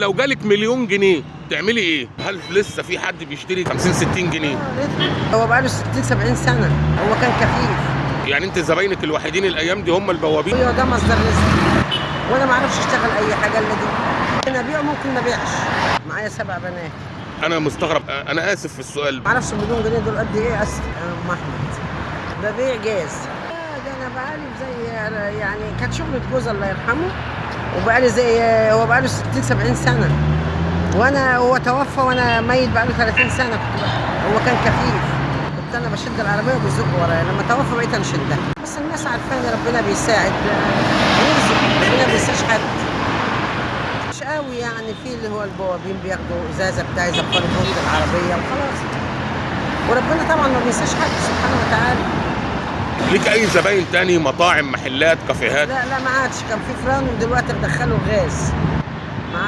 لو جالك مليون جنيه تعملي ايه؟ هل لسه في حد بيشتري 50 60 جنيه؟ هو بقاله 60 70 سنة، هو كان كفيف. يعني انت زباينك الوحيدين الايام دي هم البوابين؟ هو ده مصدر رزق، وانا ما اعرفش اشتغل اي حاجة الا دي. انا ابيع ممكن ما ابيعش، معايا 7 بنات. انا مستغرب، انا اسف في السؤال. ما اعرفش المليون جنيه دول قد ايه. اسف يا ام احمد، ببيع جاز. ده انا بقالي زي يعني كانت شغلة جوز الله يرحمه، وبقالي زي هو بقاله 60 70 سنة، وانا هو توفى وانا ميت بقاله 30 سنة. هو كان كفيف، كنت انا بشد العربية وبيزق ورايا، لما توفى بقيت انا اشدها. بس الناس عارفاني، ربنا بيساعد بيرزق، ربنا ما بينساش حد. مش قوي يعني، في اللي هو البوابين بياخدوا ازازة بتاع يزفروا فوق العربية وخلاص، وربنا طبعا ما بينساش حد سبحانه وتعالى. ليك اي زباين تاني؟ مطاعم، محلات، كافيهات؟ لا ما عادش. كان في فران ودلوقتي بدخلوا الغاز، ما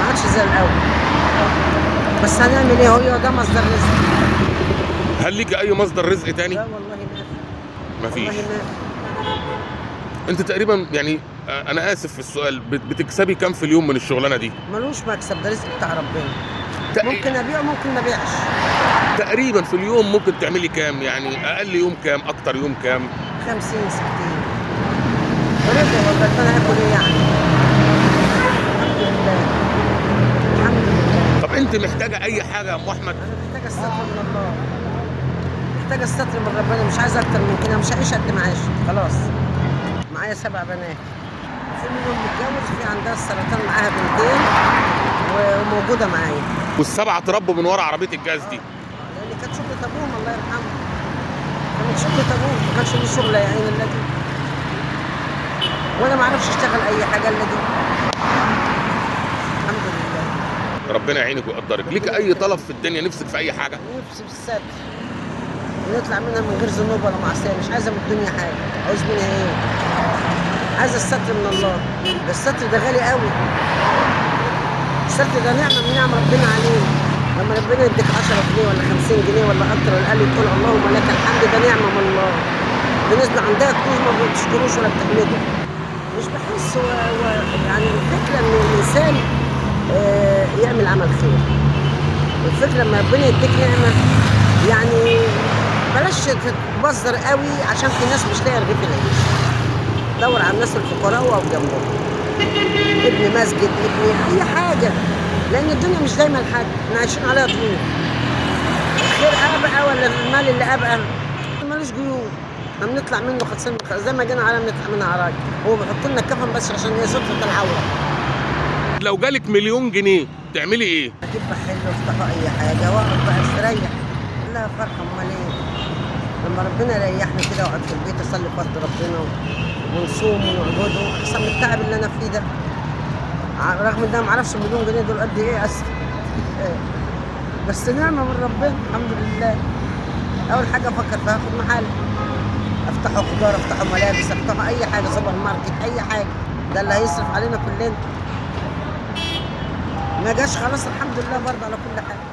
عادش زي الاول. بس هنعمل ايه؟ هو ده مصدر رزق. هل ليك اي مصدر رزق تاني؟ لا والله ما في. مفيش. والله ما في. انت تقريبا يعني انا اسف في السؤال، بتكسبي كام في اليوم من الشغلانه دي؟ ملوش مكسب، ده رزق بتاع ربنا. ممكن ابيع ممكن ما ابيعش. تقريبا في اليوم ممكن تعملي كام؟ يعني اقل يوم كام، اكتر يوم كام؟ 50 60. رزق والله، انا هاكل ايه يعني؟ الحمد لله. الحمد لله. طب انت محتاجه اي حاجه يا ام احمد؟ انا محتاجه الستر من الله، محتاجه الستر من ربنا، مش عايزه اكتر من كده. مش هعيش قد معاشي خلاص. معايا 7 بنات، في منهم متجوز، في عندها السرطان، معاها بنتين وموجوده معايا. والسبعه اتربوا من ورا عربيه الجاز دي؟ لان كانت شغلة ابوهم الله يرحمه، كانت شغلة ابوهم، ما كانش ليه شغله يا عين الا دي، وانا ما اعرفش اشتغل اي حاجه الا دي. الحمد لله. ربنا يعينك ويقدرك. ليك اي طلب في الدنيا؟ نفسك في اي حاجه؟ نفسي في الستر، ونطلع منها من غير ذنوب ولا معصيه. مش عايزه من الدنيا حاجه، عاوز منها ايه؟ عايزه الستر من الله. ده الستر ده غالي قوي، الستر ده نعمه من نعم ربنا علينا. لما ربنا يديك 10 جنيه ولا 50 جنيه ولا اكتر، القلب تقول اللهم لك الحمد، ده نعمه من الله. بالنسبه عندها كتير ما بتشكروش ولا بتحمده. مش بحس يعني الفكره ان الانسان يعمل عمل خير. الفكره لما ربنا يديك نعمه، يعني بلاش تتبذر قوي، عشان في ناس مش لاقيه رغيف العيش. دور على الناس الفقراء واقف جنبهم، ابني مسجد، ابني اي حاجه، لان الدنيا مش دايما لحد، احنا عايشين عليها طول. الخير ابقى ولا المال اللي ابقى ملوش جيوب، احنا بنطلع منه خلصان. زي ما جينا عالم نطلع منها عراج. هو بيحط لنا الكفن بس عشان هي سترة العوره. لو جالك مليون جنيه تعملي ايه؟ اجيب محل وافتحوا اي حاجه واقعد بقى استريح. لا فرحه، امال ايه؟ لما ربنا يريحني كده واقعد في البيت اصلي فرض ربنا ونصوم ونعبده، احسن من التعب اللي انا فيه ده. رغم ان انا ما اعرفش المليون جنيه دول قد ايه. اسف بس نعمه من ربنا الحمد لله. اول حاجه افكر فيها اخد محل، افتحوا خضار، افتحوا ملابس، افتحوا اي حاجه، سوبر ماركت، اي حاجه. ده اللي هيصرف علينا كلنا. ما جاش خلاص الحمد لله برضه على كل حاجه.